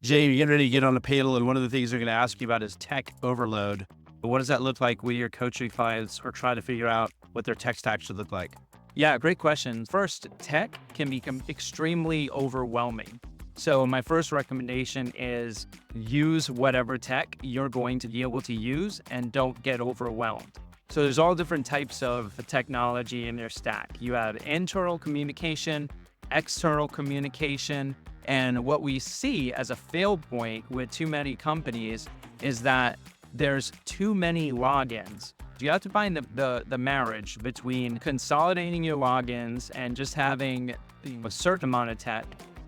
Jay, you're getting ready to get on a panel, and one of the things they're going to ask you about is tech overload. What does that look like when you're coaching clients or trying to figure out what their tech stack should look like? Yeah, great question. First, tech can become extremely overwhelming. So my first recommendation is use whatever tech you're going to be able to use and don't get overwhelmed. So there's all different types of technology in your stack. You have internal communication, external communication, and what we see as a fail point with too many companies is that there's too many logins. You have to find the marriage between consolidating your logins and just having a certain amount of tech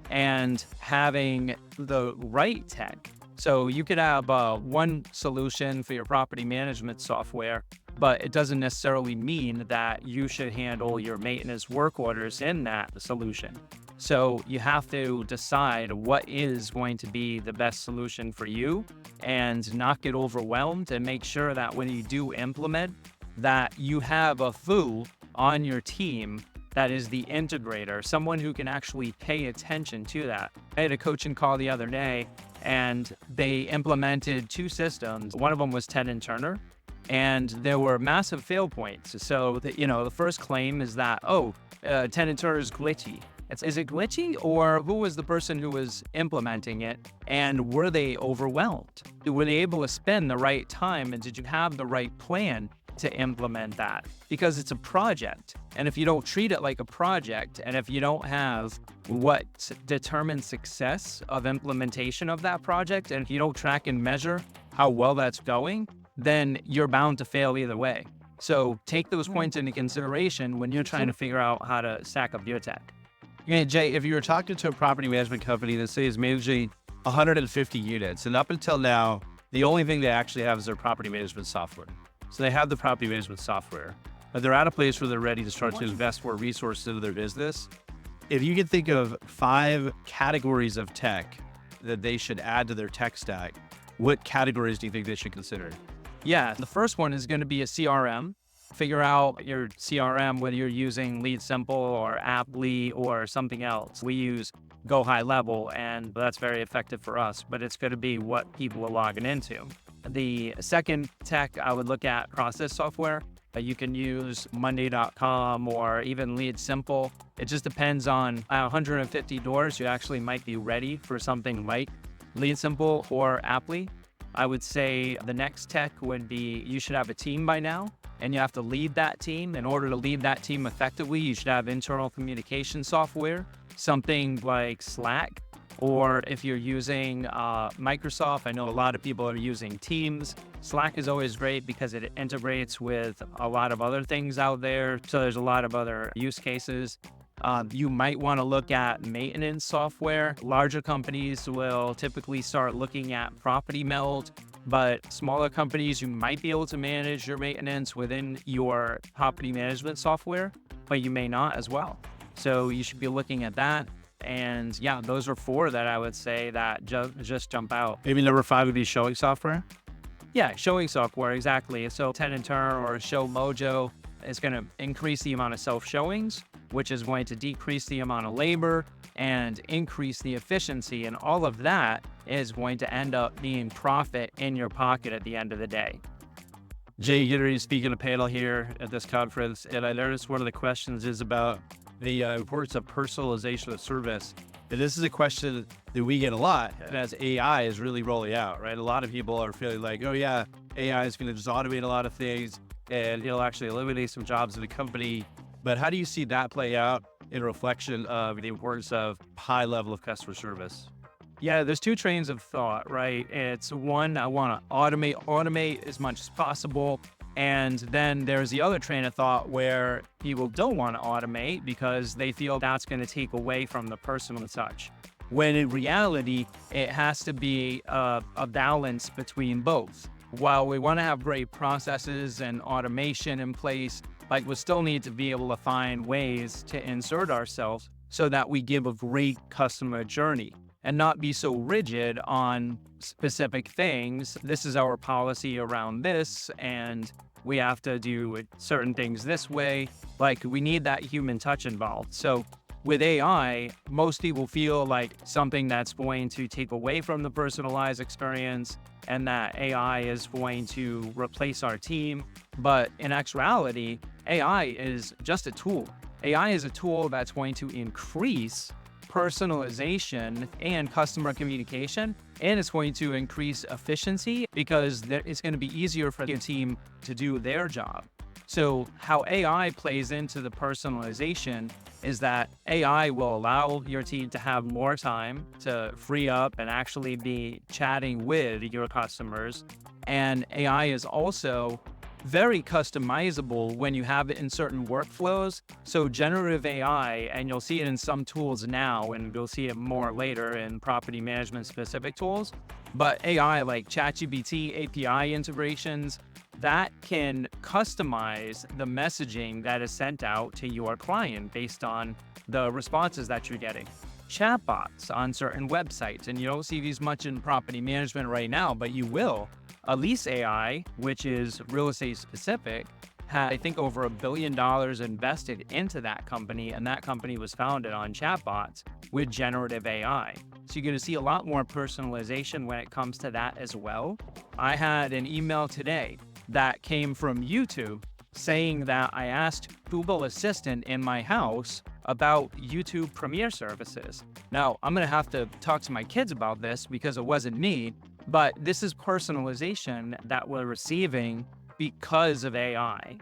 and having the right tech. So you could have one solution for your property management software, but it doesn't necessarily mean that you should handle your maintenance work orders in that solution. So you have to decide what is going to be the best solution for you and not get overwhelmed, and make sure that when you do implement that you have a who on your team that is the integrator, someone who can actually pay attention to that. I had a coaching call the other day and they implemented two systems. One of them was Ted and Turner, and there were massive fail points. So the first claim is that, Ted and Turner is glitchy. Is it glitchy, or who was the person who was implementing it, and were they overwhelmed? Were they able to spend the right time, and did you have the right plan to implement that? Because it's a project, and if you don't treat it like a project, and if you don't have what determines success of implementation of that project, and if you don't track and measure how well that's going, then you're bound to fail either way. So take those points into consideration when you're trying to figure out how to stack up your tech. Yeah, Jay, if you were talking to a property management company that say is managing 150 units, and up until now, the only thing they actually have is their property management software. So they have the property management software, but they're at a place where they're ready to start to invest more resources into their business. If you could think of 5 categories of tech that they should add to their tech stack, what categories do you think they should consider? Yeah, the first one is going to be a CRM. Figure out your CRM, whether you're using Lead Simple or Apply or something else. We use Go High Level, and that's very effective for us, but it's going to be what people are logging into. The second tech, I would look at process software. You can use Monday.com or even Lead Simple. It just depends on 150 doors. You actually might be ready for something like Lead Simple or Apply. I would say the next tech would be, you should have a team by now, and you have to lead that team. In order to lead that team effectively, you should have internal communication software, something like Slack, or if you're using Microsoft, I know a lot of people are using Teams. Slack is always great because it integrates with a lot of other things out there. So there's a lot of other use cases. You might want to look at maintenance software. Larger companies will typically start looking at Property Meld, but smaller companies, you might be able to manage your maintenance within your property management software, but you may not as well. So you should be looking at that. And yeah, those are 4 that I would say that just jump out. Maybe number 5 would be showing software. Yeah, showing software, exactly. So Ted and Turn or Show Mojo is going to increase the amount of self-showings, which is going to decrease the amount of labor and increase the efficiency. And all of that is going to end up being profit in your pocket at the end of the day. Jay, you're going to speak in a panel here at this conference, and I noticed one of the questions is about the importance of personalization of service. And this is a question that we get a lot, and as AI is really rolling out, right? A lot of people are feeling like, oh yeah, AI is going to just automate a lot of things, and it'll actually eliminate some jobs in the company. But how do you see that play out in reflection of the importance of high level of customer service? Yeah, there's 2 trains of thought, right? It's one, I want to automate as much as possible. And then there's the other train of thought where people don't want to automate because they feel that's going to take away from the personal touch. When in reality, it has to be a balance between both. While we want to have great processes and automation in place, like we still need to be able to find ways to insert ourselves so that we give a great customer journey and not be so rigid on specific things. This is our policy around this, and we have to do certain things this way. Like, we need that human touch involved. So With AI, most people feel like something that's going to take away from the personalized experience and that AI is going to replace our team. But in actuality, AI is just a tool. AI is a tool that's going to increase personalization and customer communication, and it's going to increase efficiency because it's going to be easier for your team to do their job. So how AI plays into the personalization is that AI will allow your team to have more time to free up and actually be chatting with your customers. And AI is also very customizable when you have it in certain workflows. So generative AI, and you'll see it in some tools now, and you'll see it more later in property management specific tools. But AI like ChatGPT API integrations, that can customize the messaging that is sent out to your client based on the responses that you're getting. Chatbots on certain websites, and you don't see these much in property management right now, but you will. Elise AI, which is real estate specific, had, I think, over $1 billion invested into that company, and that company was founded on chatbots with generative AI. So you're going to see a lot more personalization when it comes to that as well. I had an email today that came from YouTube saying that I asked Google Assistant in my house about YouTube Premiere services. Now, I'm going to have to talk to my kids about this because it wasn't me, but this is personalization that we're receiving because of AI.